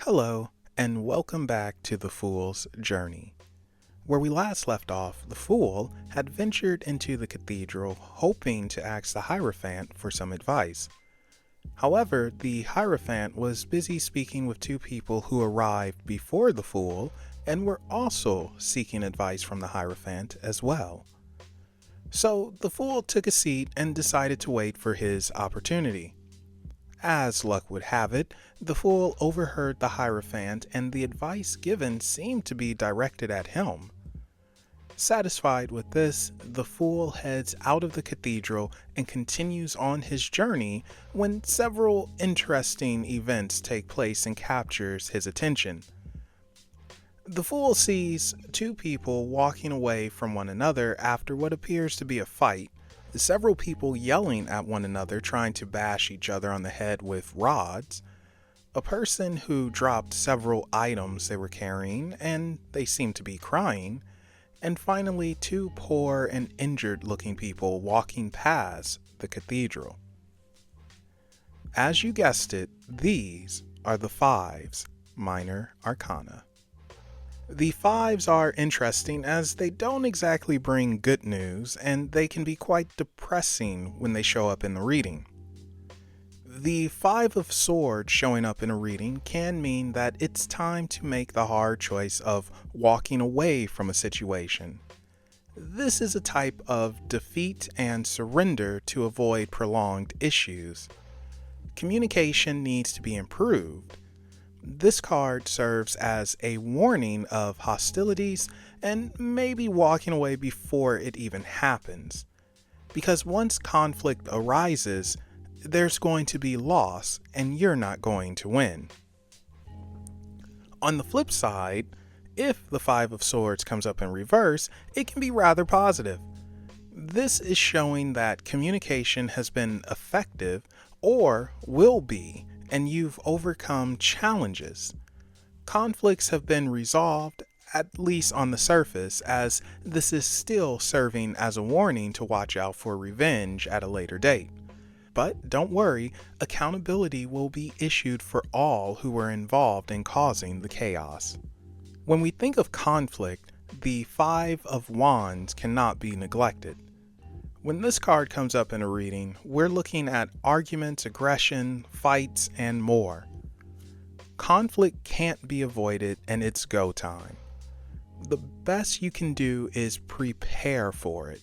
Hello, and welcome back to The Fool's Journey. Where we last left off, the Fool had ventured into the cathedral hoping to ask the Hierophant for some advice. However, the Hierophant was busy speaking with two people who arrived before the Fool and were also seeking advice from the Hierophant as well. So the Fool took a seat and decided to wait for his opportunity. As luck would have it, the Fool overheard the Hierophant, and the advice given seemed to be directed at him. Satisfied with this, the Fool heads out of the cathedral and continues on his journey when several interesting events take place and captures his attention. The Fool sees two people walking away from one another after what appears to be a fight. Several people yelling at one another, trying to bash each other on the head with rods, a person who dropped several items they were carrying and they seemed to be crying, and finally two poor and injured looking people walking past the cathedral. As you guessed it, these are the Fives Minor Arcana. The Fives are interesting as they don't exactly bring good news, and they can be quite depressing when they show up in the reading. The Five of Swords showing up in a reading can mean that it's time to make the hard choice of walking away from a situation. This is a type of defeat and surrender to avoid prolonged issues. Communication needs to be improved. This card serves as a warning of hostilities and maybe walking away before it even happens. Because once conflict arises, there's going to be loss and you're not going to win. On the flip side, if the Five of Swords comes up in reverse, it can be rather positive. This is showing that communication has been effective or will be, and you've overcome challenges. Conflicts have been resolved, at least on the surface, as this is still serving as a warning to watch out for revenge at a later date. But don't worry, accountability will be issued for all who were involved in causing the chaos. When we think of conflict, the Five of Wands cannot be neglected. When this card comes up in a reading, we're looking at arguments, aggression, fights, and more. Conflict can't be avoided, and it's go time. The best you can do is prepare for it.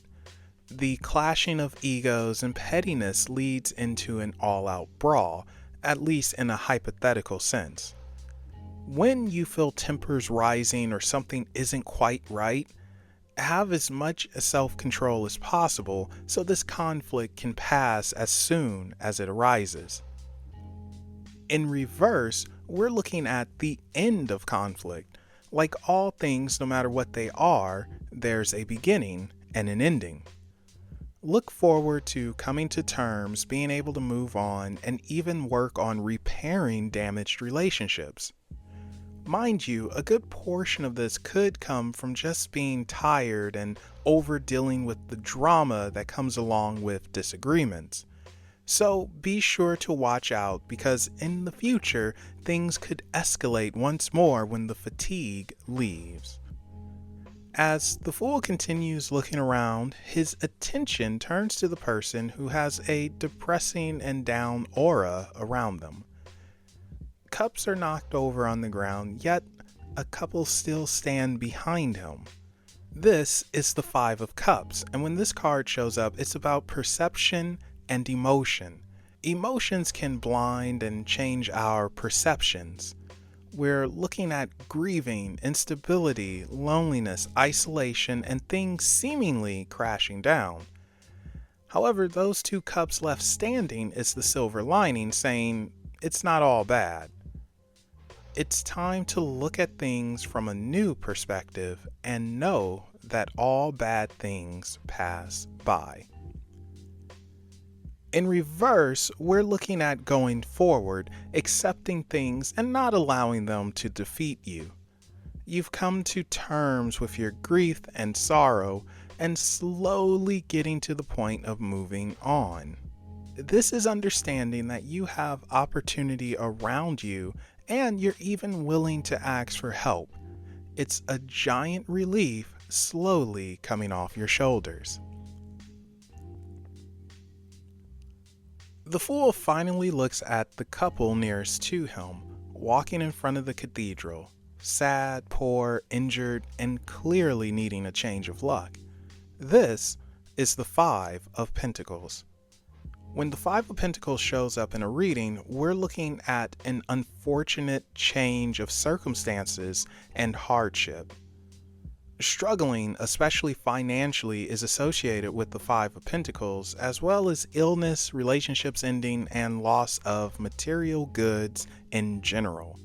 The clashing of egos and pettiness leads into an all-out brawl, at least in a hypothetical sense. When you feel tempers rising or something isn't quite right, have as much self-control as possible so this conflict can pass as soon as it arises. In reverse, we're looking at the end of conflict. Like all things, no matter what they are, there's a beginning and an ending. Look forward to coming to terms, being able to move on, and even work on repairing damaged relationships. Mind you, a good portion of this could come from just being tired and over dealing with the drama that comes along with disagreements. So be sure to watch out, because in the future, things could escalate once more when the fatigue leaves. As the Fool continues looking around, his attention turns to the person who has a depressing and down aura around them. Cups are knocked over on the ground, yet a couple still stand behind him. This is the Five of Cups, and when this card shows up, it's about perception and emotion. Emotions can blind and change our perceptions. We're looking at grieving, instability, loneliness, isolation, and things seemingly crashing down. However, those two cups left standing is the silver lining, saying it's not all bad. It's time to look at things from a new perspective and know that all bad things pass by. In reverse, we're looking at going forward, accepting things and not allowing them to defeat you. You've come to terms with your grief and sorrow and slowly getting to the point of moving on. This is understanding that you have opportunity around you and you're even willing to ask for help. It's a giant relief slowly coming off your shoulders. The Fool finally looks at the couple nearest to him, walking in front of the cathedral, sad, poor, injured, and clearly needing a change of luck. This is the Five of Pentacles. When the Five of Pentacles shows up in a reading, we're looking at an unfortunate change of circumstances and hardship. Struggling, especially financially, is associated with the Five of Pentacles, as well as illness, relationships ending, and loss of material goods in general.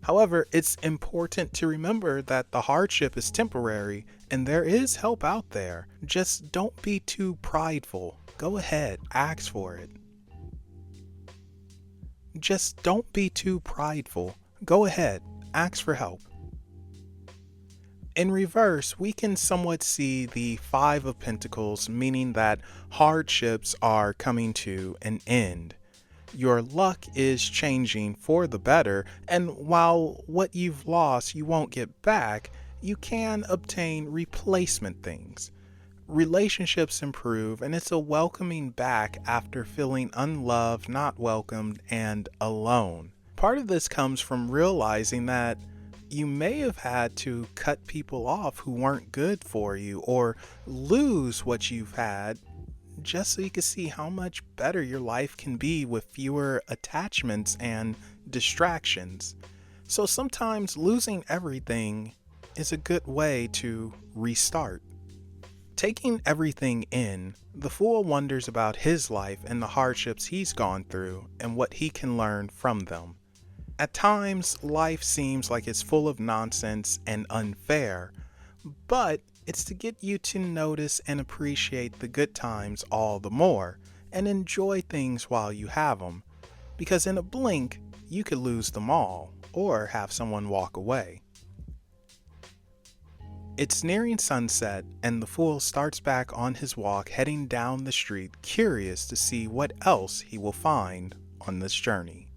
However, it's important to remember that the hardship is temporary and there is help out there. Just don't be too prideful. Go ahead, ask for it. Just don't be too prideful. Go ahead, ask for help. In reverse, we can somewhat see the Five of Pentacles, meaning that hardships are coming to an end. Your luck is changing for the better, and while what you've lost you won't get back, you can obtain replacement things. Relationships improve, and it's a welcoming back after feeling unloved, not welcomed, and alone. Part of this comes from realizing that you may have had to cut people off who weren't good for you, or lose what you've had, just so you can see how much better your life can be with fewer attachments and distractions. So sometimes losing everything is a good way to restart. Taking everything in, the Fool wonders about his life and the hardships he's gone through and what he can learn from them. At times, life seems like it's full of nonsense and unfair, but it's to get you to notice and appreciate the good times all the more and enjoy things while you have them, because in a blink, you could lose them all or have someone walk away. It's nearing sunset, and the Fool starts back on his walk, heading down the street, curious to see what else he will find on this journey.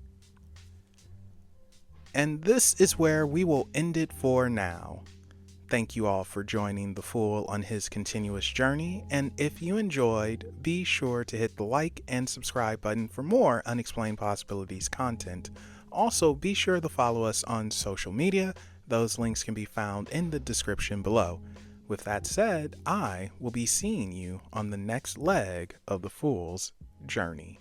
And this is where we will end it for now. Thank you all for joining the Fool on his continuous journey, and if you enjoyed, be sure to hit the like and subscribe button for more Unexplained Possibilities content. Also, be sure to follow us on social media. Those links can be found in the description below. With that said, I will be seeing you on the next leg of the Fool's journey.